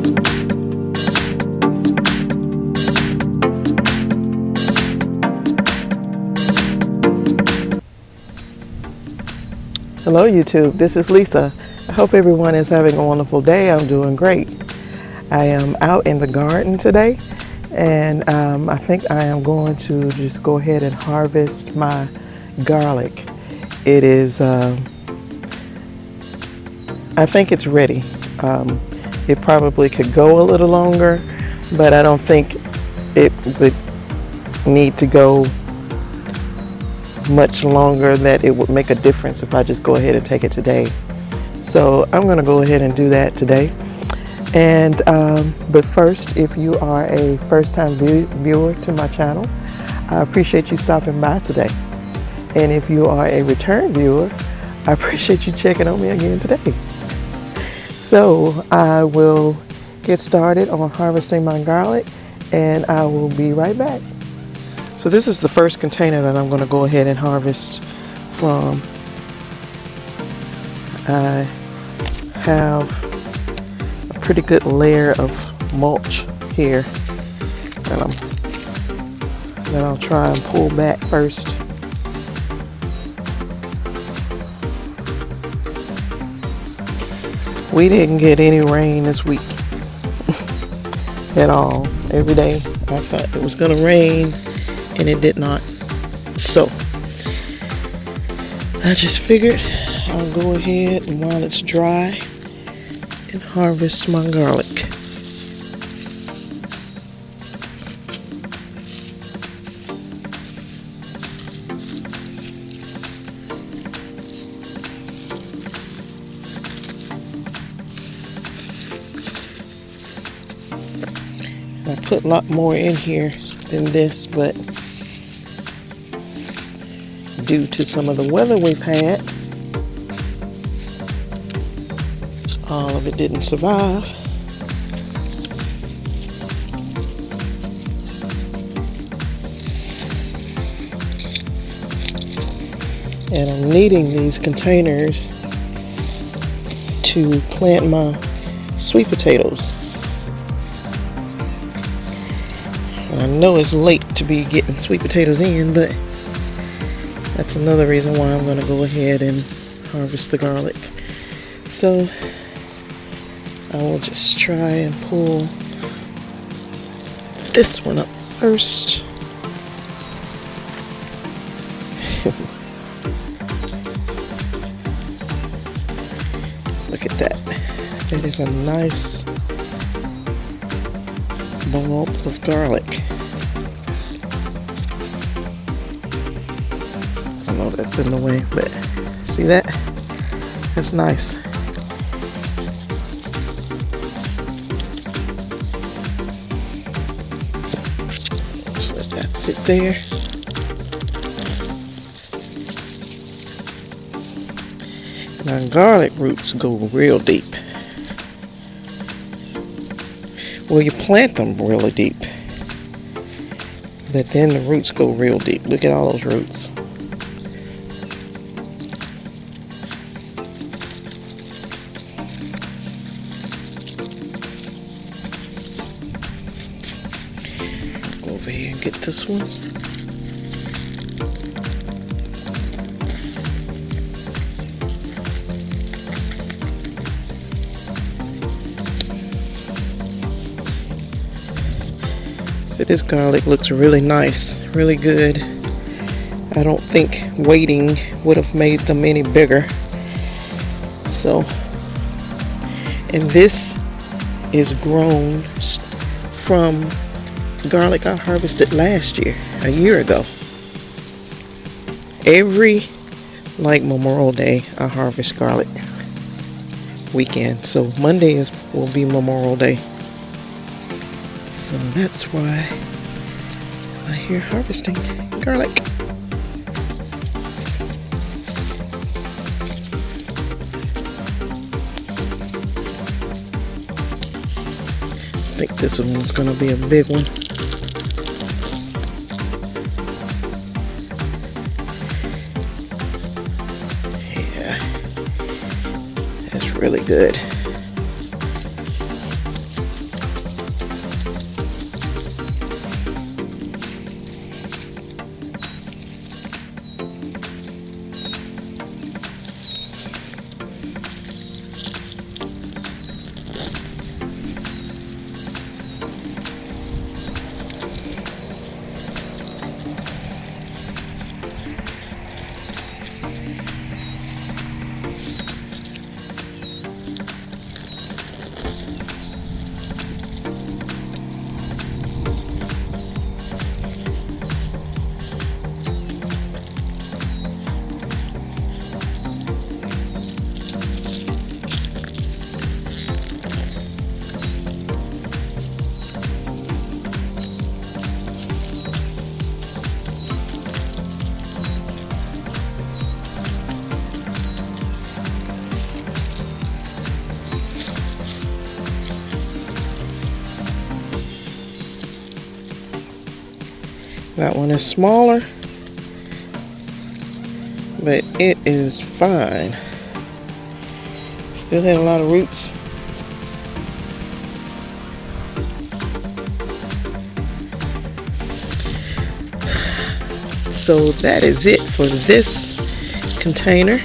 Hello YouTube, this is Lisa. I hope everyone is having a wonderful day. I'm doing great. I am out in the garden today, and I think I am going to just go ahead and harvest my garlic. It is, I think it's ready. It probably could go a little longer, but I don't think it would need to go much longer that it would make a difference if I just go ahead and take it today. So I'm going to go ahead and do that today. And but first, if you are a first-time viewer to my channel, I appreciate you stopping by today. And if you are a return viewer, I appreciate you checking on me again today. So I will get started on harvesting my garlic, and I will be right back. So this is the first container that I'm going to go ahead and harvest from. I have a pretty good layer of mulch here that I'll try and pull back first. We didn't get any rain this week at all. Every day I thought it was going to rain, and it did not. So I just figured I'll go ahead and while it's dry and harvest my garlic. I put a lot more in here than this, but due to some of the weather we've had, all of it didn't survive. And I'm needing these containers to plant my sweet potatoes. And I know it's late to be getting sweet potatoes in, but that's another reason why I'm going to go ahead and harvest the garlic. So I will just try and pull this one up first. Look at that. That is a nice bulb of garlic. I know that's in the way, but see that? That's nice. Just let that sit there. Now garlic roots go real deep. Well, you plant them really deep, but then the roots go real deep. Look at all those roots. Go over here and get this one. So this garlic looks really nice, really good. I don't think waiting would have made them any bigger. So, and this is grown from garlic I harvested last year, a year ago. Every Memorial Day I harvest garlic weekend. So Monday will be Memorial Day. So that's why I'm here harvesting garlic. I think this one's going to be a big one. Yeah, that's really good. That one is smaller, but it is fine. Still had a lot of roots. So that is it for this container.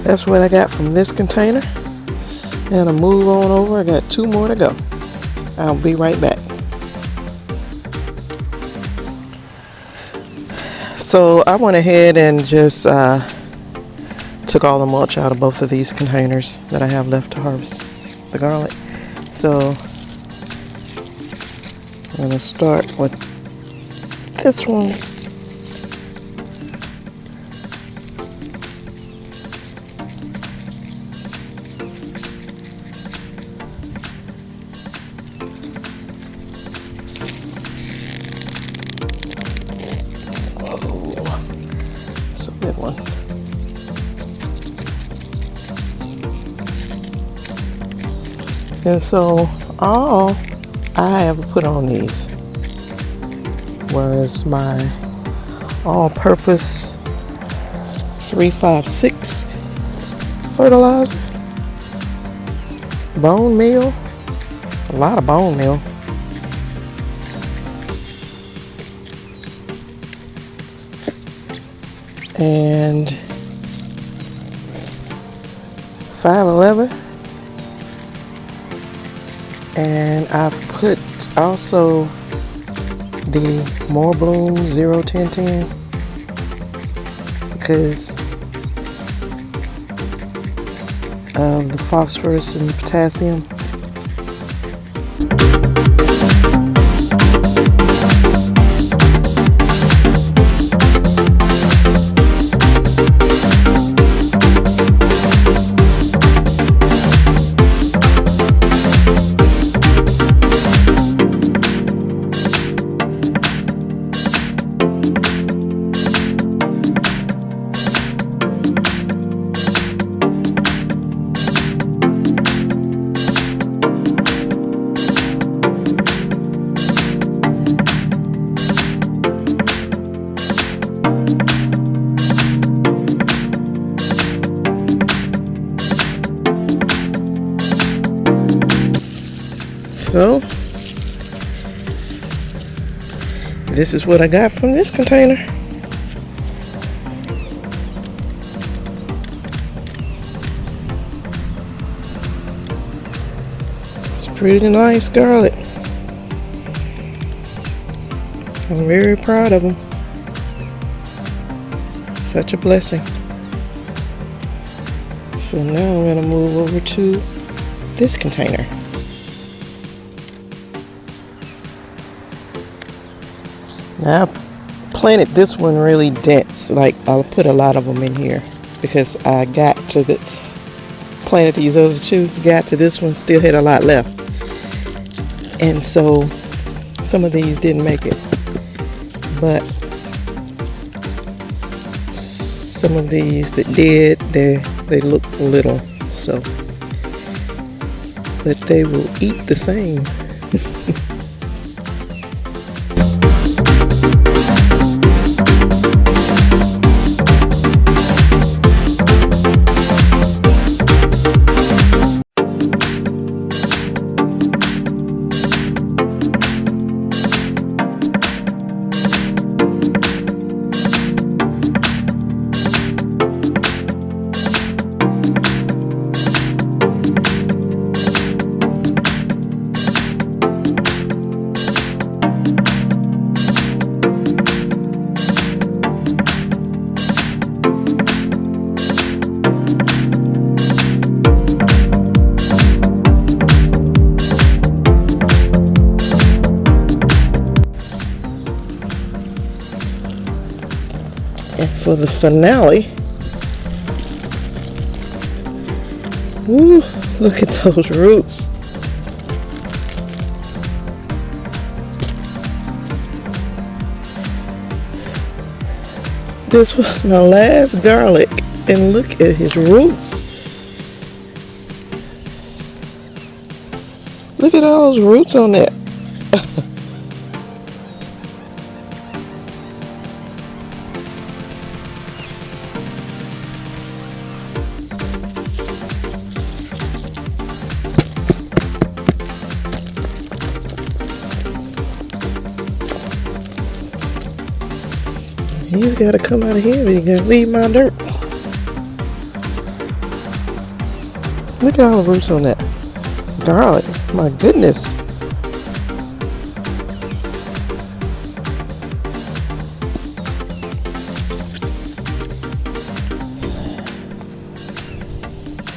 That's what I got from this container. And I'll move on over. I got 2 more to go. I'll be right back. So I went ahead and just took all the mulch out of both of these containers that I have left to harvest the garlic. So I'm going to start with this one. It's a big one. And so all I ever put on these was my all-purpose 356 fertilizer, bone meal, a lot of bone meal, and 511. And I've put also the More Bloom 01010 because of the phosphorus and potassium. So this is what I got from this container. It's pretty nice garlic. I'm very proud of them. Such a blessing. So now I'm going to move over to this container. Now I planted this one really dense, like I'll put a lot of them in here because I got to the planted these other two, got to this one, still had a lot left, and so some of these didn't make it, but some of these that did, they look little, so but they will eat the same. And for the finale, woo, look at those roots. This was my last garlic. And look at his roots. Look at all those roots on that. He's got to come out of here, but he got to leave my dirt. Look at all the roots on that garlic. My goodness.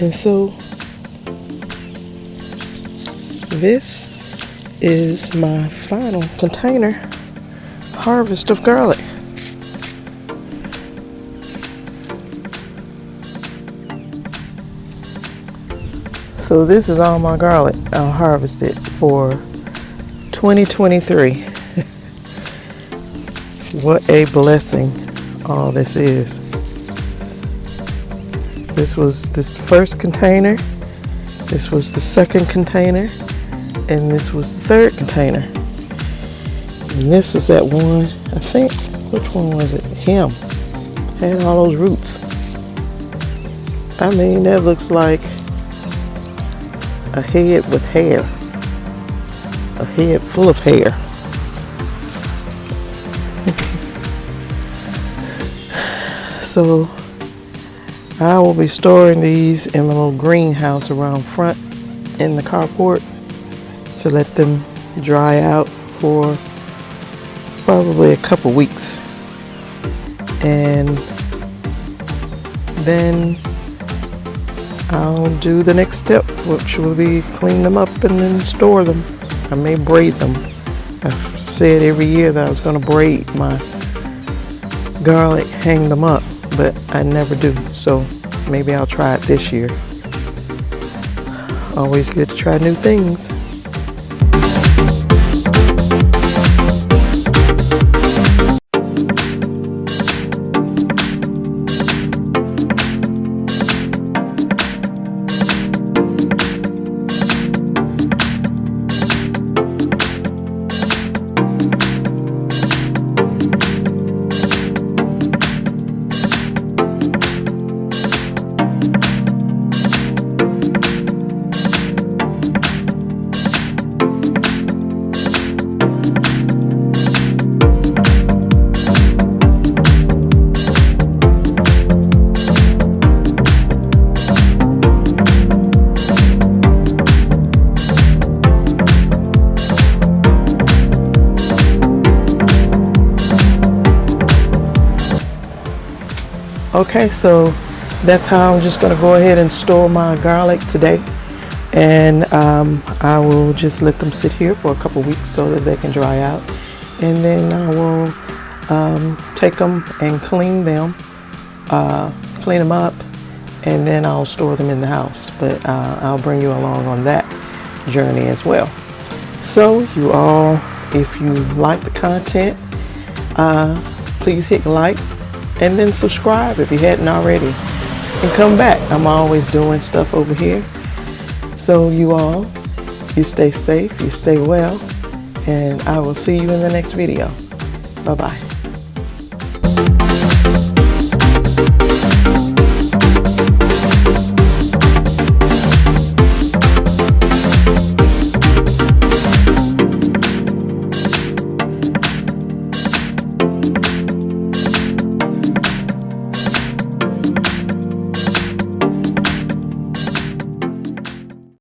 And so this is my final container harvest of garlic. So this is all my garlic I harvested for 2023. What a blessing all this is. This was this first container, this was the second container, and this was the third container. And this is that one, I think, which one was it? Him. Had all those roots. I mean, that looks like a head with hair. A head full of hair. So I will be storing these in a little greenhouse around front in the carport to let them dry out for probably a couple weeks. And then I'll do the next step, which will be clean them up and then store them. I may braid them. I've said every year that I was going to braid my garlic, hang them up, but I never do. So maybe I'll try it this year. Always good to try new things. Okay, so that's how I'm just going to go ahead and store my garlic today. And I will just let them sit here for a couple weeks so that they can dry out. And then I will take them and clean them up, and then I'll store them in the house. But I'll bring you along on that journey as well. So you all, if you like the content, please hit like and then subscribe if you hadn't already, and come back. I'm always doing stuff over here. So you all, you stay safe, you stay well, and I will see you in the next video. Bye-bye.